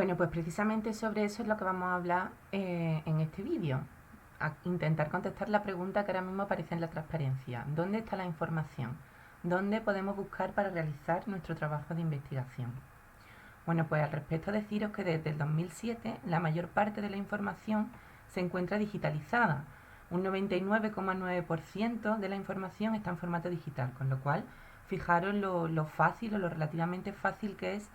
Bueno, pues precisamente sobre eso es lo que vamos a hablar en este vídeo. A intentar contestar la pregunta que ahora mismo aparece en la transparencia. ¿Dónde está la información? ¿Dónde podemos buscar para realizar nuestro trabajo de investigación? Bueno, pues al respecto deciros que desde el 2007 la mayor parte de la información se encuentra digitalizada. Un 99,9% de la información está en formato digital, con lo cual fijaros lo fácil o lo relativamente fácil que es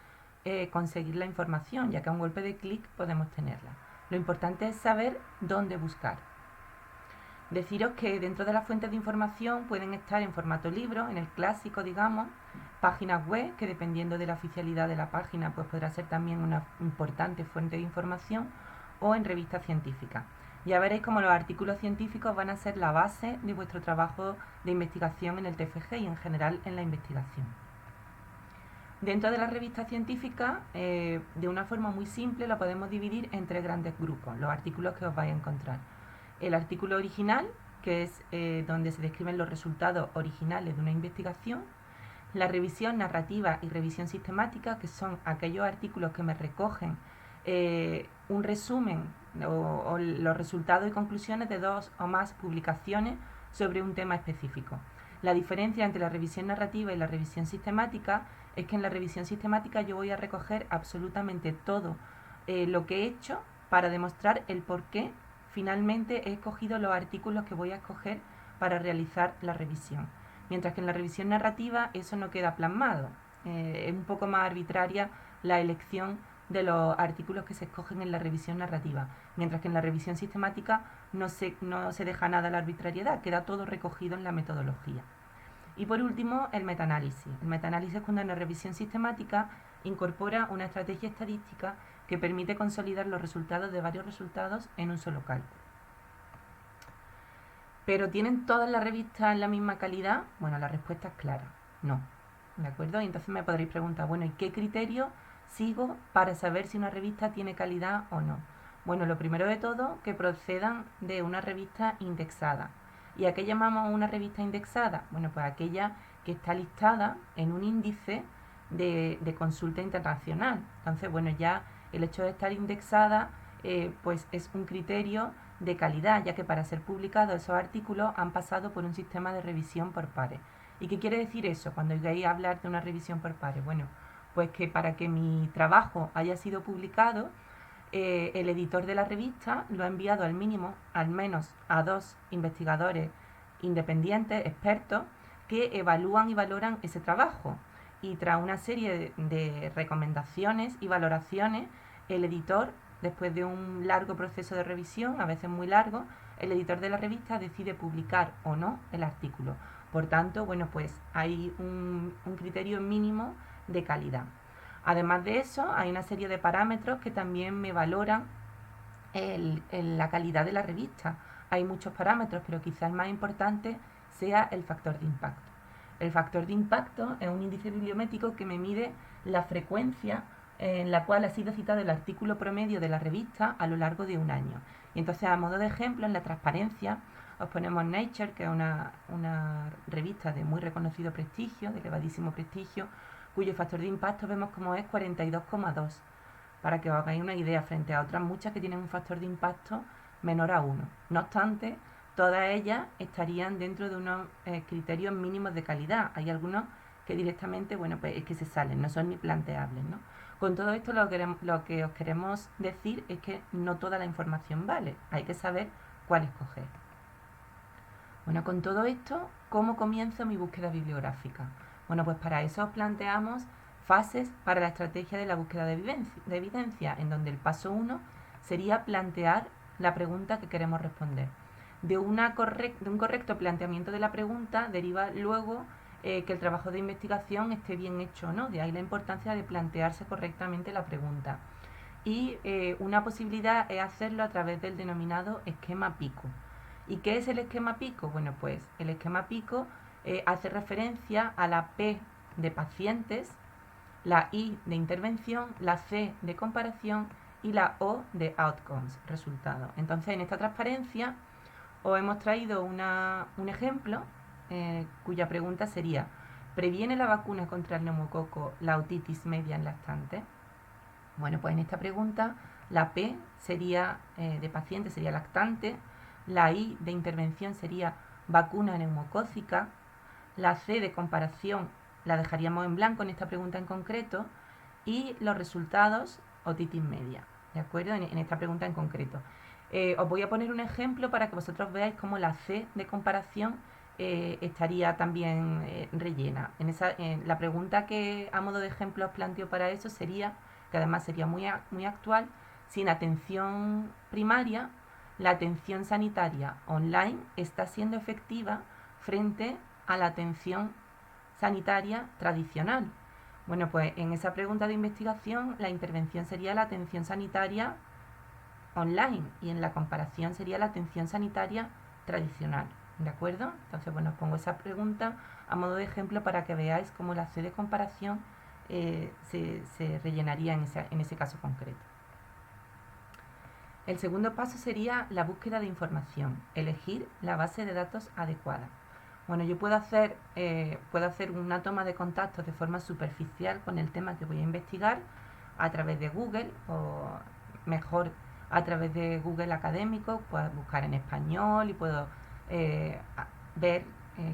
conseguir la información, ya que a un golpe de clic podemos tenerla. Lo importante es saber dónde buscar. Deciros que dentro de las fuentes de información pueden estar en formato libro, en el clásico, digamos, páginas web, que dependiendo de la oficialidad de la página, pues podrá ser también una importante fuente de información, o en revistas científicas. Ya veréis cómo los artículos científicos van a ser la base de vuestro trabajo de investigación en el TFG y en general en la investigación. Dentro de las revistas científicas, de una forma muy simple, lo podemos dividir en tres grandes grupos, los artículos que os vais a encontrar. El artículo original, que es donde se describen los resultados originales de una investigación. La revisión narrativa y revisión sistemática, que son aquellos artículos que me recogen un resumen o los resultados y conclusiones de dos o más publicaciones sobre un tema específico. La diferencia entre la revisión narrativa y la revisión sistemática es que en la revisión sistemática yo voy a recoger absolutamente todo lo que he hecho para demostrar el por qué finalmente he escogido los artículos que voy a escoger para realizar la revisión. Mientras que en la revisión narrativa eso no queda plasmado. Es un poco más arbitraria la elección de los artículos que se escogen en la revisión narrativa, mientras que en la revisión sistemática no se deja nada a la arbitrariedad, queda todo recogido en la metodología. Y por último, el metaanálisis. El metaanálisis es cuando una revisión sistemática incorpora una estrategia estadística que permite consolidar los resultados de varios resultados en un solo cálculo. ¿Pero tienen todas las revistas la misma calidad? Bueno, la respuesta es clara, no. ¿De acuerdo? Y entonces me podréis preguntar, bueno, ¿y qué criterio sigo para saber si una revista tiene calidad o no? Bueno, lo primero de todo, que procedan de una revista indexada. ¿Y a qué llamamos una revista indexada? Bueno, pues aquella que está listada en un índice de consulta internacional. Entonces, bueno, ya el hecho de estar indexada pues es un criterio de calidad, ya que para ser publicados esos artículos han pasado por un sistema de revisión por pares. ¿Y qué quiere decir eso cuando oigáis hablar de una revisión por pares? Bueno, pues que para que mi trabajo haya sido publicado, el editor de la revista lo ha enviado al mínimo, al menos a dos investigadores independientes, expertos, que evalúan y valoran ese trabajo. Y tras una serie de recomendaciones y valoraciones, el editor, después de un largo proceso de revisión, a veces muy largo, el editor de la revista decide publicar o no el artículo. Por tanto, bueno, pues hay un criterio mínimo de calidad. Además de eso, hay una serie de parámetros que también me valoran la calidad de la revista. Hay muchos parámetros, pero quizás el más importante sea el factor de impacto. El factor de impacto es un índice bibliométrico que me mide la frecuencia en la cual ha sido citado el artículo promedio de la revista a lo largo de un año. Y entonces, a modo de ejemplo, en la transparencia os ponemos Nature, que es una revista de muy reconocido prestigio, de elevadísimo prestigio, cuyo factor de impacto vemos como es 42,2, para que os hagáis una idea, frente a otras muchas que tienen un factor de impacto menor a 1. No obstante, todas ellas estarían dentro de unos criterios mínimos de calidad. Hay algunos que directamente, bueno, pues es que se salen, no son ni planteables, ¿no? Con todo esto lo que os queremos decir es que no toda la información vale, hay que saber cuál escoger. Bueno, con todo esto, ¿cómo comienzo mi búsqueda bibliográfica? Bueno, pues para eso os planteamos fases para la estrategia de la búsqueda de evidencia, en donde el paso 1 sería plantear la pregunta que queremos responder. De un correcto planteamiento de la pregunta deriva luego que el trabajo de investigación esté bien hecho, ¿no? De ahí la importancia de plantearse correctamente la pregunta. Y una posibilidad es hacerlo a través del denominado esquema PICO. ¿Y qué es el esquema PICO? Bueno, pues el esquema PICO hace referencia a la P de pacientes, la I de intervención, la C de comparación y la O de outcomes, resultado. Entonces, en esta transparencia os hemos traído un ejemplo cuya pregunta sería: ¿previene la vacuna contra el neumococo la otitis media en lactantes? Bueno, pues en esta pregunta la P sería de paciente, sería lactante, la I de intervención sería vacuna neumocócica, la C de comparación la dejaríamos en blanco en esta pregunta en concreto y los resultados otitis media, ¿de acuerdo? En esta pregunta en concreto. Os voy a poner un ejemplo para que vosotros veáis cómo la C de comparación estaría también rellena. La pregunta que a modo de ejemplo os planteo para eso sería, que además sería muy actual, si en atención primaria la atención sanitaria online está siendo efectiva frente a la atención sanitaria tradicional. Bueno, pues en esa pregunta de investigación la intervención sería la atención sanitaria online y en la comparación sería la atención sanitaria tradicional, ¿de acuerdo? Entonces, bueno, pongo esa pregunta a modo de ejemplo para que veáis cómo la C de comparación se rellenaría en ese caso concreto. El segundo paso sería la búsqueda de información, elegir la base de datos adecuada. Bueno, yo puedo hacer una toma de contactos de forma superficial con el tema que voy a investigar a través de Google o mejor a través de Google Académico, puedo buscar en español y puedo ver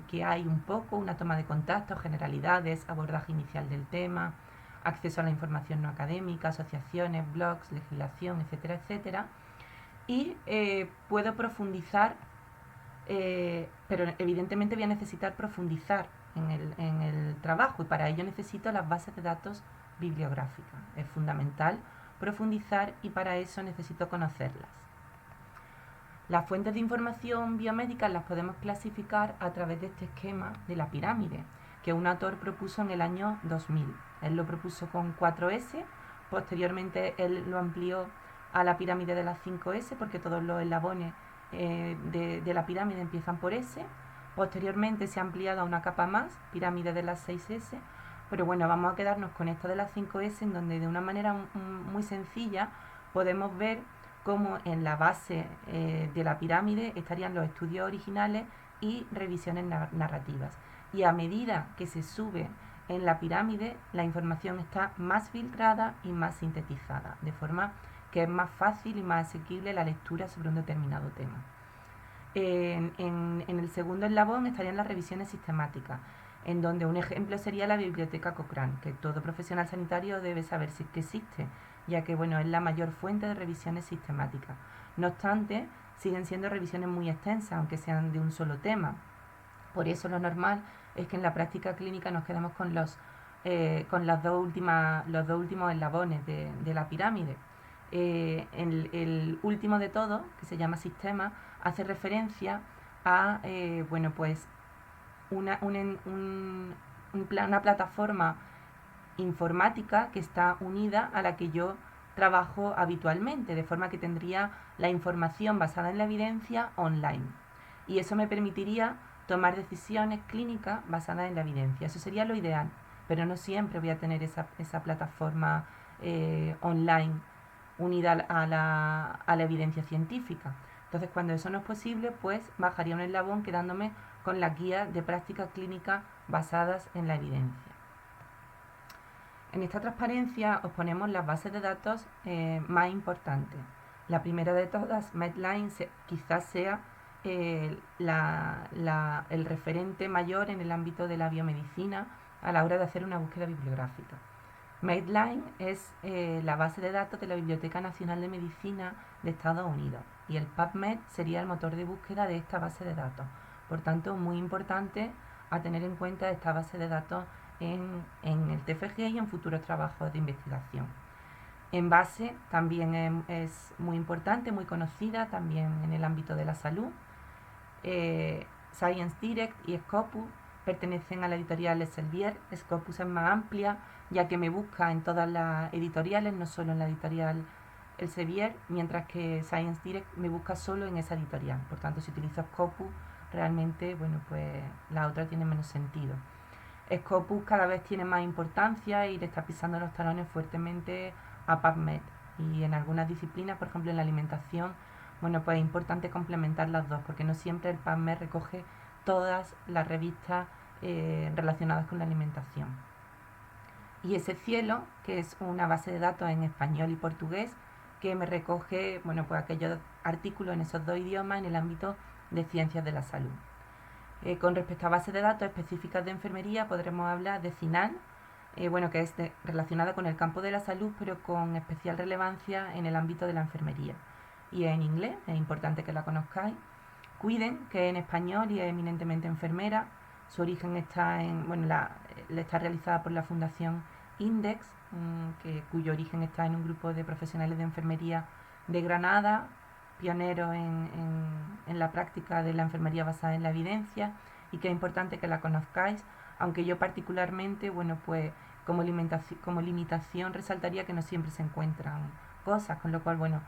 que hay un poco una toma de contactos, generalidades, abordaje inicial del tema, acceso a la información no académica, asociaciones, blogs, legislación, etcétera, etcétera. Y puedo profundizar, pero evidentemente voy a necesitar profundizar en el trabajo y para ello necesito las bases de datos bibliográficas. Es fundamental profundizar y para eso necesito conocerlas. Las fuentes de información biomédica las podemos clasificar a través de este esquema de la pirámide que un autor propuso en el año 2000. Él lo propuso con 4S, posteriormente él lo amplió a la pirámide de las 5S porque todos los eslabones de la pirámide empiezan por S. Posteriormente se ha ampliado a una capa más, pirámide de las 6S, pero bueno, vamos a quedarnos con esta de las 5S en donde de una manera muy sencilla podemos ver cómo en la base de la pirámide estarían los estudios originales y revisiones narrativas. Y a medida que se sube en la pirámide, la información está más filtrada y más sintetizada, de forma que es más fácil y más asequible la lectura sobre un determinado tema. En el segundo eslabón estarían las revisiones sistemáticas, en donde un ejemplo sería la biblioteca Cochrane, que todo profesional sanitario debe saber si es que existe, ya que bueno, es la mayor fuente de revisiones sistemáticas. No obstante, siguen siendo revisiones muy extensas, aunque sean de un solo tema. Por eso lo normal es que en la práctica clínica nos quedemos con los dos últimos eslabones de la pirámide. El último de todo, que se llama sistema, hace referencia a una plataforma informática que está unida a la que yo trabajo habitualmente, de forma que tendría la información basada en la evidencia online. Y eso me permitiría tomar decisiones clínicas basadas en la evidencia. Eso sería lo ideal, pero no siempre voy a tener esa plataforma online unida a la evidencia científica. Entonces, cuando eso no es posible, pues bajaría un eslabón quedándome con las guías de práctica clínica basadas en la evidencia. En esta transparencia os ponemos las bases de datos más importantes. La primera de todas, Medline, quizás sea el referente mayor en el ámbito de la biomedicina a la hora de hacer una búsqueda bibliográfica. Medline es la base de datos de la Biblioteca Nacional de Medicina de Estados Unidos y el PubMed sería el motor de búsqueda de esta base de datos. Por tanto, muy importante a tener en cuenta esta base de datos en el TFG y en futuros trabajos de investigación. Envase también es muy importante, muy conocida también en el ámbito de la salud. Science Direct y Scopus pertenecen a la editorial Elsevier. Scopus es más amplia, ya que me busca en todas las editoriales, no solo en la editorial Elsevier, mientras que Science Direct me busca solo en esa editorial. Por tanto, si utilizo Scopus, realmente, bueno, pues la otra tiene menos sentido. Scopus cada vez tiene más importancia y le está pisando los talones fuertemente a PubMed. Y en algunas disciplinas, por ejemplo en la alimentación, bueno, pues es importante complementar las dos, porque no siempre el PubMed recoge todas las revistas relacionadas con la alimentación. Y ese Cielo, que es una base de datos en español y portugués, que me recoge, bueno, pues aquellos artículos en esos dos idiomas en el ámbito de ciencias de la salud. Con respecto a bases de datos específicas de enfermería, podremos hablar de CINAL, bueno, que es relacionada con el campo de la salud, pero con especial relevancia en el ámbito de la enfermería. Y en inglés, es importante que la conozcáis. Cuiden, que es en español y es eminentemente enfermera. Su origen está en, bueno, está realizada por la Fundación Index, cuyo origen está en un grupo de profesionales de enfermería de Granada, pioneros en la práctica de la enfermería basada en la evidencia, y que es importante que la conozcáis, aunque yo particularmente, bueno, pues como limitación resaltaría que no siempre se encuentran cosas, con lo cual, bueno,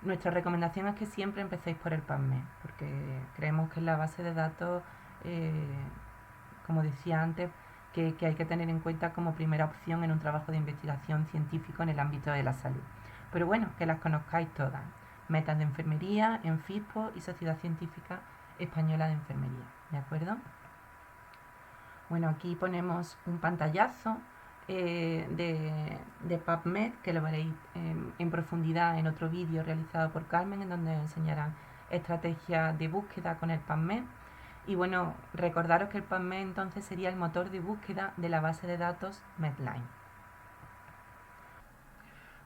nuestra recomendación es que siempre empecéis por el PubMed, porque creemos que es la base de datos, como decía antes, que hay que tener en cuenta como primera opción en un trabajo de investigación científico en el ámbito de la salud. Pero bueno, que las conozcáis todas. Metas de enfermería, ENFISPO y Sociedad Científica Española de Enfermería. ¿De acuerdo? Bueno, aquí ponemos un pantallazo de PubMed, que lo veréis en profundidad en otro vídeo realizado por Carmen, en donde enseñarán estrategias de búsqueda con el PubMed. Y bueno, recordaros que el PubMed entonces sería el motor de búsqueda de la base de datos Medline.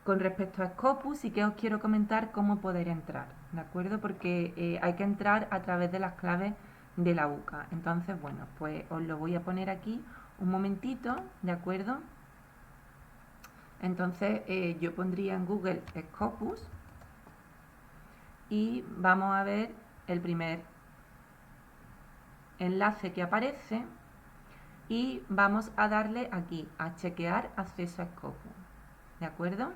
Con respecto a Scopus, sí que os quiero comentar cómo poder entrar, ¿de acuerdo? Porque hay que entrar a través de las claves de la UCA. Entonces, bueno, pues os lo voy a poner aquí un momentito, ¿de acuerdo? Entonces, yo pondría en Google Scopus y vamos a ver el primer enlace que aparece y vamos a darle aquí a chequear acceso a Scopus, ¿de acuerdo?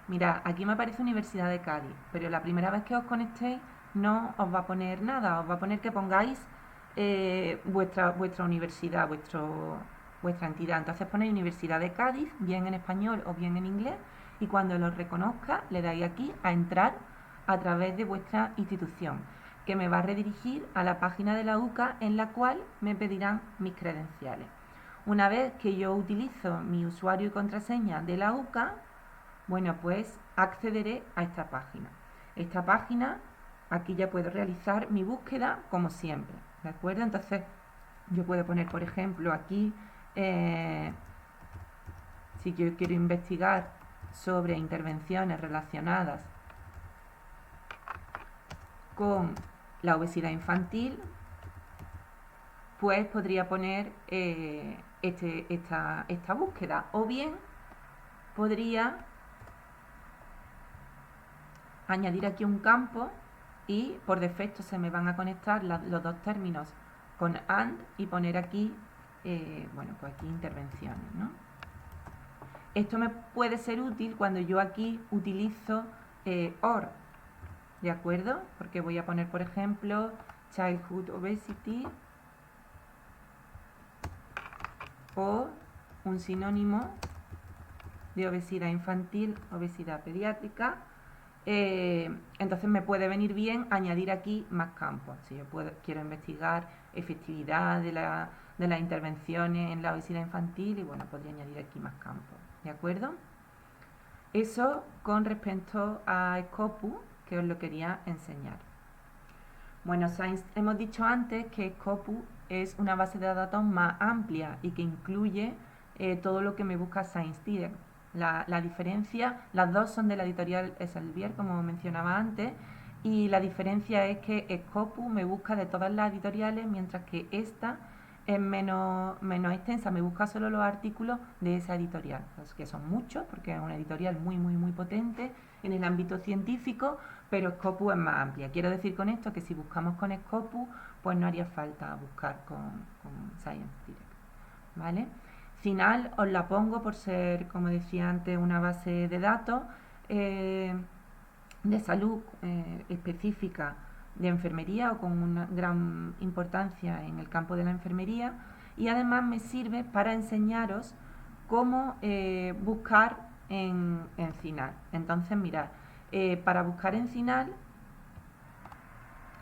Mirad, aquí me aparece Universidad de Cádiz, pero la primera vez que os conectéis no os va a poner nada, os va a poner que pongáis vuestra universidad, vuestra entidad. Entonces ponéis Universidad de Cádiz, bien en español o bien en inglés, y cuando lo reconozca le dais aquí a entrar a través de vuestra institución, que me va a redirigir a la página de la UCA, en la cual me pedirán mis credenciales. Una vez que yo utilizo mi usuario y contraseña de la UCA, bueno, pues accederé a esta página. Esta página, aquí ya puedo realizar mi búsqueda como siempre, ¿de acuerdo? Entonces, yo puedo poner, por ejemplo, aquí, si yo quiero investigar sobre intervenciones relacionadas con la obesidad infantil, pues podría poner esta búsqueda, o bien podría añadir aquí un campo y por defecto se me van a conectar los dos términos con AND y poner aquí, bueno, pues aquí intervenciones, ¿no? Esto me puede ser útil cuando yo aquí utilizo OR, ¿de acuerdo? Porque voy a poner, por ejemplo, Childhood Obesity o un sinónimo de obesidad infantil, obesidad pediátrica. Entonces me puede venir bien añadir aquí más campos. Si yo quiero investigar efectividad de las intervenciones en la obesidad infantil, y bueno, podría añadir aquí más campos, ¿de acuerdo? Eso con respecto a Scopus, que os lo quería enseñar. Bueno, hemos dicho antes que Scopus es una base de datos más amplia y que incluye todo lo que me busca ScienceDirect. La diferencia, las dos son de la editorial Elsevier, como mencionaba antes, y la diferencia es que Scopus me busca de todas las editoriales, mientras que esta es menos extensa, me busca solo los artículos de esa editorial, que son muchos, porque es una editorial muy potente en el ámbito científico, pero Scopus es más amplia. Quiero decir con esto que si buscamos con Scopus, pues no haría falta buscar con ScienceDirect, ¿vale? Final os la pongo por ser, como decía antes, una base de datos de salud específica de enfermería o con una gran importancia en el campo de la enfermería, y además me sirve para enseñaros cómo buscar en CINAHL. Entonces mirad, para buscar en CINAHL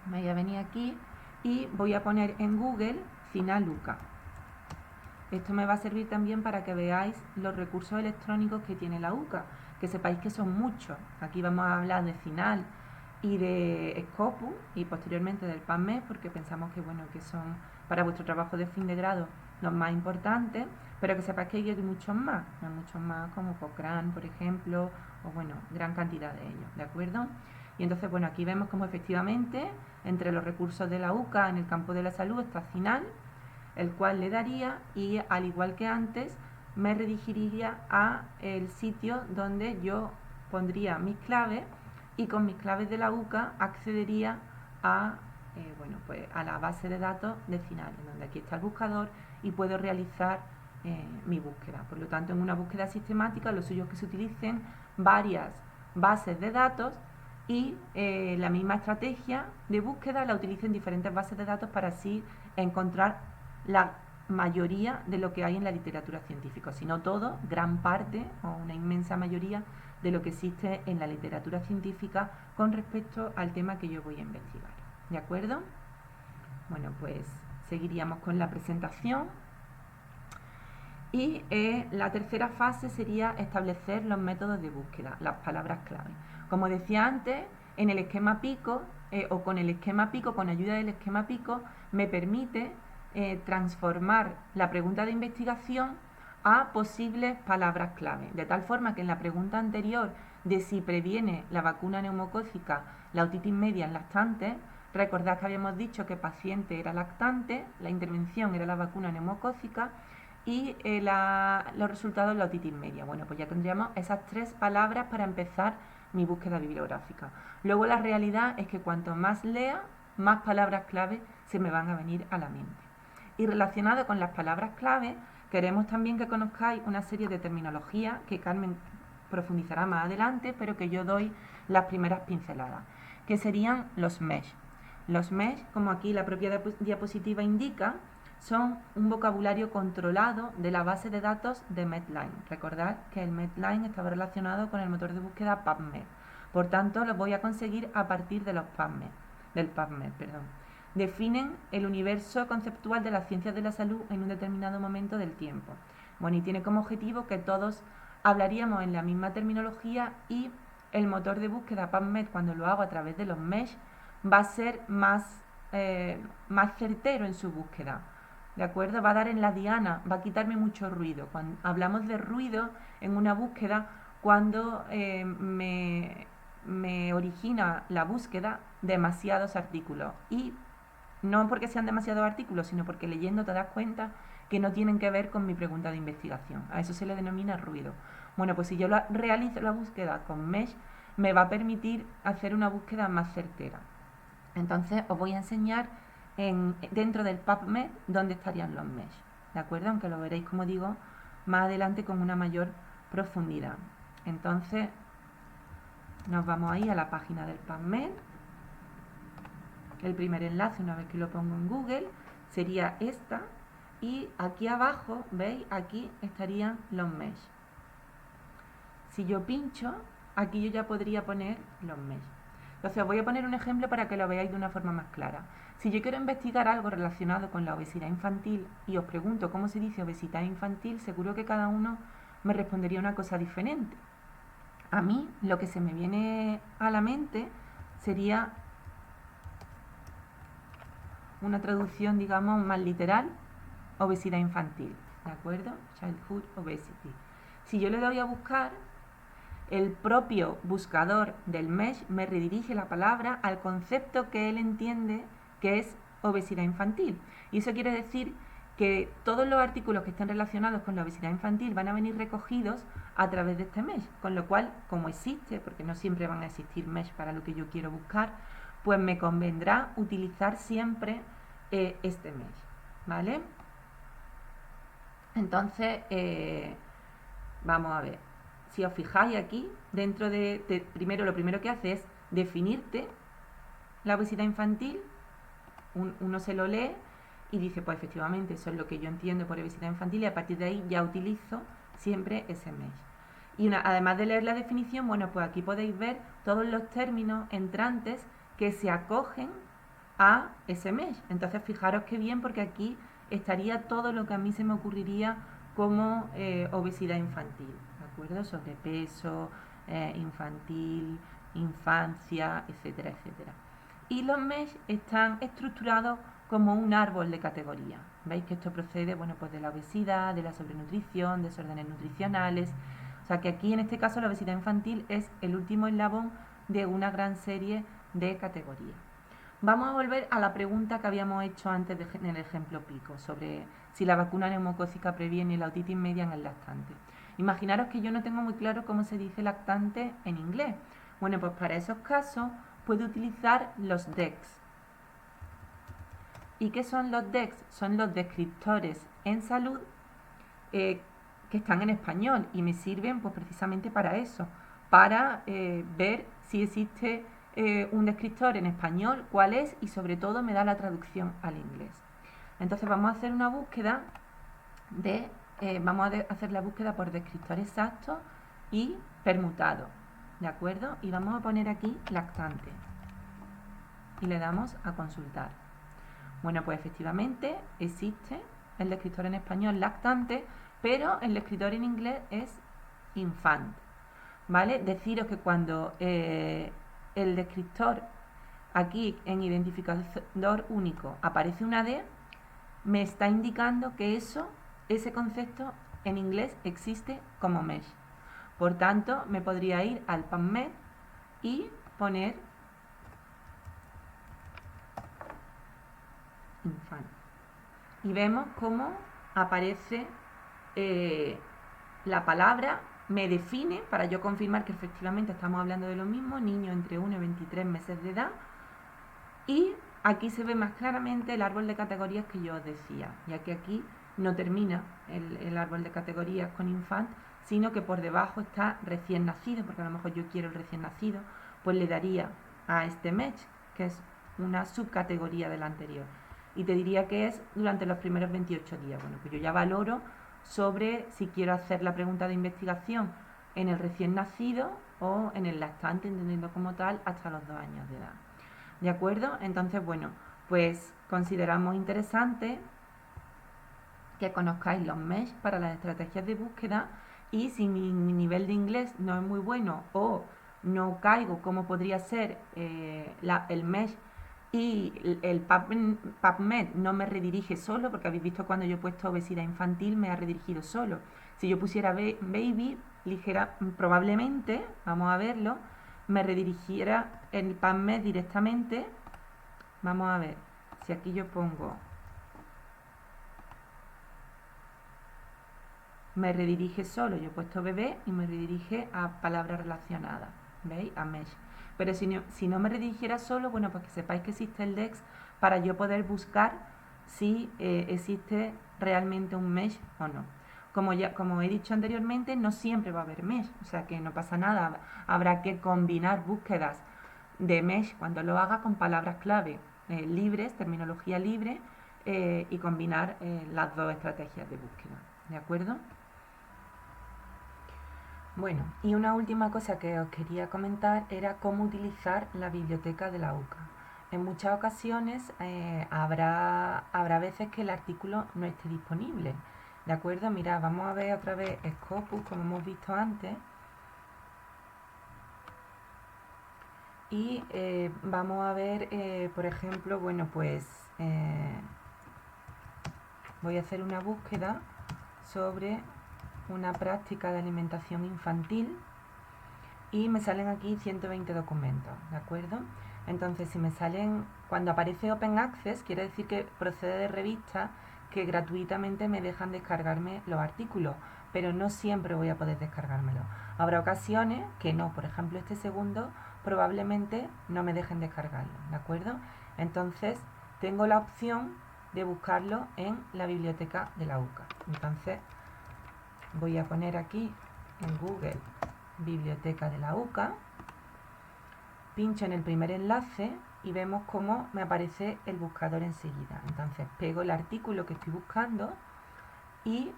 me voy a venir aquí y voy a poner en Google CINAHL UCA. esto me va a servir también para que veáis los recursos electrónicos que tiene la UCA, que sepáis que son muchos. Aquí vamos a hablar de CINAHL y de Scopus y posteriormente del PubMed, porque pensamos que, bueno, que son para vuestro trabajo de fin de grado los más importantes, pero que sepáis que hay muchos más como Cochrane, por ejemplo, o bueno, gran cantidad de ellos, ¿de acuerdo? Y entonces, bueno, aquí vemos como efectivamente entre los recursos de la UCA en el campo de la salud está CINAHL, el cual le daría y al igual que antes me redirigiría a el sitio donde yo pondría mis claves y con mis claves de la UCA accedería a, bueno, pues a la base de datos de CINAHL, donde aquí está el buscador y puedo realizar mi búsqueda. Por lo tanto, en una búsqueda sistemática lo suyo es que se utilicen varias bases de datos y la misma estrategia de búsqueda la utilicen diferentes bases de datos para así encontrar la mayoría de lo que hay en la literatura científica, si no todo, gran parte o una inmensa mayoría de lo que existe en la literatura científica con respecto al tema que yo voy a investigar. ¿De acuerdo? Bueno, pues seguiríamos con la presentación. Y la tercera fase sería establecer los métodos de búsqueda, las palabras clave. Como decía antes, en el esquema PICO o con el esquema PICO, con ayuda del esquema PICO, me permite transformar la pregunta de investigación a posibles palabras clave, de tal forma que en la pregunta anterior de si previene la vacuna neumocócica la otitis media en lactantes, recordad que habíamos dicho que paciente era lactante, la intervención era la vacuna neumocócica y los resultados la otitis media. Bueno, pues ya tendríamos esas tres palabras para empezar mi búsqueda bibliográfica. Luego la realidad es que cuanto más lea, más palabras clave se me van a venir a la mente. Y relacionado con las palabras clave, queremos también que conozcáis una serie de terminologías que Carmen profundizará más adelante, pero que yo doy las primeras pinceladas, que serían los mesh. Los mesh, como aquí la propia diapositiva indica, son un vocabulario controlado de la base de datos de Medline. Recordad que el Medline estaba relacionado con el motor de búsqueda PubMed. Por tanto, lo voy a conseguir a partir de los del PubMed. Definen el universo conceptual de las ciencias de la salud en un determinado momento del tiempo. Bueno, y tiene como objetivo que todos hablaríamos en la misma terminología y el motor de búsqueda PubMed, cuando lo hago a través de los mesh, va a ser más certero en su búsqueda. ¿De acuerdo? Va a dar en la diana, va a quitarme mucho ruido. Cuando hablamos de ruido en una búsqueda, cuando me origina la búsqueda demasiados artículos. Y no porque sean demasiados artículos, sino porque leyendo te das cuenta que no tienen que ver con mi pregunta de investigación. A eso se le denomina ruido. Bueno, pues si yo realizo la búsqueda con mesh, me va a permitir hacer una búsqueda más certera. Entonces os voy a enseñar dentro del PubMed dónde estarían los mesh, ¿de acuerdo? Aunque lo veréis, como digo, más adelante con una mayor profundidad. Entonces nos vamos ahí a la página del PubMed. El primer enlace, una vez que lo pongo en Google, sería esta, y aquí abajo, ¿veis? Aquí estarían los mesh. Si yo pincho, aquí yo ya podría poner los mesh. Entonces os voy a poner un ejemplo para que lo veáis de una forma más clara. Si yo quiero investigar algo relacionado con la obesidad infantil y os pregunto cómo se dice obesidad infantil, seguro que cada uno me respondería una cosa diferente. A mí lo que se me viene a la mente sería una traducción, digamos, más literal, obesidad infantil, ¿de acuerdo? Childhood obesity. Si yo le doy a buscar, el propio buscador del mesh me redirige la palabra al concepto que él entiende que es obesidad infantil. Y eso quiere decir que todos los artículos que estén relacionados con la obesidad infantil van a venir recogidos a través de este mesh, con lo cual, como existe, porque no siempre van a existir mesh para lo que yo quiero buscar, pues me convendrá utilizar siempre este mesh, ¿vale? Entonces, vamos a ver. Si os fijáis aquí, dentro primero, lo primero que hace es definirte la obesidad infantil. Uno se lo lee y dice, pues efectivamente, eso es lo que yo entiendo por obesidad infantil, y a partir de ahí ya utilizo siempre ese mesh. Y además de leer la definición, bueno, pues aquí podéis ver todos los términos entrantes que se acogen a ese mesh. Entonces, fijaros qué bien, porque aquí estaría todo lo que a mí se me ocurriría como obesidad infantil, ¿de acuerdo? Sobrepeso, infantil, infancia, etcétera, etcétera. Y los mesh están estructurados como un árbol de categoría. ¿Veis que esto procede, bueno, pues de la obesidad, de la sobrenutrición, desórdenes nutricionales? O sea que aquí en este caso la obesidad infantil es el último eslabón de una gran serie de categorías. Vamos a volver a la pregunta que habíamos hecho antes en el ejemplo pico, sobre si la vacuna neumocócica previene la otitis media en el lactante. Imaginaros que yo no tengo muy claro cómo se dice lactante en inglés. Bueno, pues para esos casos puedo utilizar los DEX. ¿Y qué son los DEX? Son los descriptores en salud que están en español y me sirven pues precisamente para eso, para ver si existe un descriptor en español, cuál es, y sobre todo me da la traducción al inglés. Entonces vamos a hacer una búsqueda vamos a hacer la búsqueda por descriptor exacto y permutado, ¿de acuerdo? Y vamos a poner aquí lactante y le damos a consultar. Bueno, pues efectivamente existe el descriptor en español lactante, pero el descriptor en inglés es infant, ¿vale? Deciros que cuando el descriptor aquí en identificador único aparece una D, me está indicando que ese concepto en inglés existe como mesh. Por tanto, me podría ir al PubMed y poner infant. Y vemos cómo aparece la palabra, me define para yo confirmar que efectivamente estamos hablando de lo mismo, niño entre 1 y 23 meses de edad. Y aquí se ve más claramente el árbol de categorías que yo os decía, ya que aquí no termina el árbol de categorías con infant, sino que por debajo está recién nacido, porque a lo mejor yo quiero el recién nacido, pues le daría a este match, que es una subcategoría de la anterior. Y te diría que es durante los primeros 28 días. Bueno, pues yo ya valoro sobre si quiero hacer la pregunta de investigación en el recién nacido o en el lactante, entendiendo como tal, hasta los 2 años de edad. ¿De acuerdo? Entonces, bueno, pues consideramos interesante que conozcáis los mesh para las estrategias de búsqueda, y si mi nivel de inglés no es muy bueno o no caigo como podría ser el mesh y el PubMed no me redirige solo, porque habéis visto cuando yo he puesto obesidad infantil me ha redirigido solo. Si yo pusiera baby, probablemente, vamos a verlo, me redirigiera el PubMed directamente. Vamos a ver, si aquí yo pongo, me redirige solo, yo he puesto bebé y me redirige a palabras relacionadas, ¿veis? A mesh. Pero si no me redirigiera solo, bueno, pues que sepáis que existe el DEX para yo poder buscar si existe realmente un mesh o no. Como he dicho anteriormente, no siempre va a haber mesh, o sea que no pasa nada. Habrá que combinar búsquedas de mesh cuando lo haga con palabras clave libres, terminología libre, y combinar las dos estrategias de búsqueda. ¿De acuerdo? Bueno, y una última cosa que os quería comentar era cómo utilizar la biblioteca de la UCA. En muchas ocasiones habrá veces que el artículo no esté disponible. ¿De acuerdo? Mirad, vamos a ver otra vez Scopus, como hemos visto antes. Y vamos a ver, por ejemplo, bueno, pues voy a hacer una búsqueda sobre una práctica de alimentación infantil y me salen aquí 120 documentos, ¿de acuerdo? Entonces, si me salen, cuando aparece Open Access, quiere decir que procede de revistas que gratuitamente me dejan descargarme los artículos, pero no siempre voy a poder descargármelo. Habrá ocasiones que no, por ejemplo, este segundo probablemente no me dejen descargarlo, ¿de acuerdo? Entonces, tengo la opción de buscarlo en la biblioteca de la UCA. Entonces, voy a poner aquí en Google biblioteca de la UCA, pincho en el primer enlace y vemos cómo me aparece el buscador enseguida. Entonces pego el artículo que estoy buscando y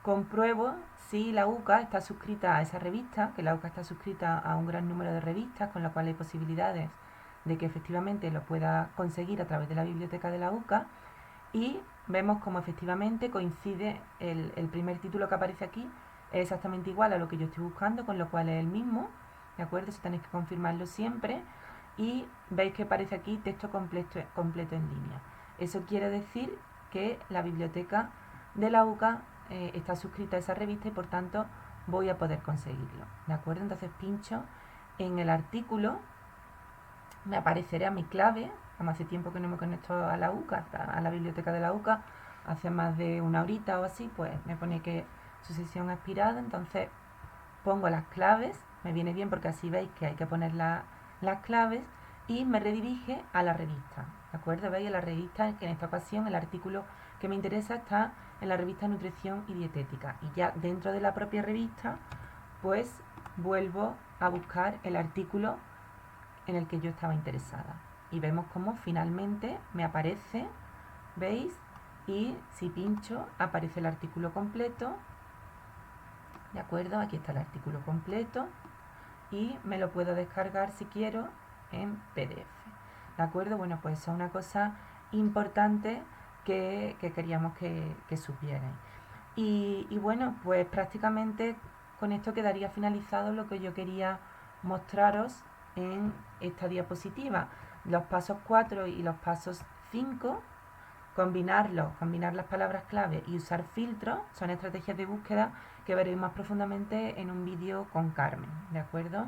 compruebo si la UCA está suscrita a esa revista, que la UCA está suscrita a un gran número de revistas, con lo cual hay posibilidades de que efectivamente lo pueda conseguir a través de la biblioteca de la UCA. Y vemos como efectivamente coincide el primer título que aparece aquí, es exactamente igual a lo que yo estoy buscando, con lo cual es el mismo, ¿de acuerdo? Eso tenéis que confirmarlo siempre. Y veis que aparece aquí texto completo en línea. Eso quiere decir que la biblioteca de la UCA está suscrita a esa revista y por tanto voy a poder conseguirlo, ¿de acuerdo? Entonces pincho en el artículo, me aparecerá mi clave. Como hace tiempo que no me conecto a la UCA, a la biblioteca de la UCA, hace más de una horita o así, pues me pone que su sesión ha expirado. Entonces pongo las claves, me viene bien porque así veis que hay que poner las claves, y me redirige a la revista, ¿de acuerdo? Veis, la revista, que en esta ocasión el artículo que me interesa está en la revista Nutrición y Dietética, y ya dentro de la propia revista pues vuelvo a buscar el artículo en el que yo estaba interesada, y vemos cómo finalmente me aparece, ¿veis? Y si pincho aparece el artículo completo, ¿de acuerdo? Aquí está el artículo completo y me lo puedo descargar si quiero en PDF, ¿de acuerdo? Bueno, pues eso es una cosa importante que queríamos que supierais. Y bueno, pues prácticamente con esto quedaría finalizado lo que yo quería mostraros en esta diapositiva. Los pasos 4 y los pasos 5, combinarlos, combinar las palabras clave y usar filtros, son estrategias de búsqueda que veréis más profundamente en un vídeo con Carmen, ¿de acuerdo?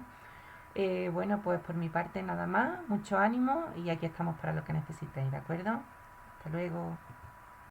Bueno, pues por mi parte nada más, mucho ánimo y aquí estamos para lo que necesitéis, ¿de acuerdo? Hasta luego.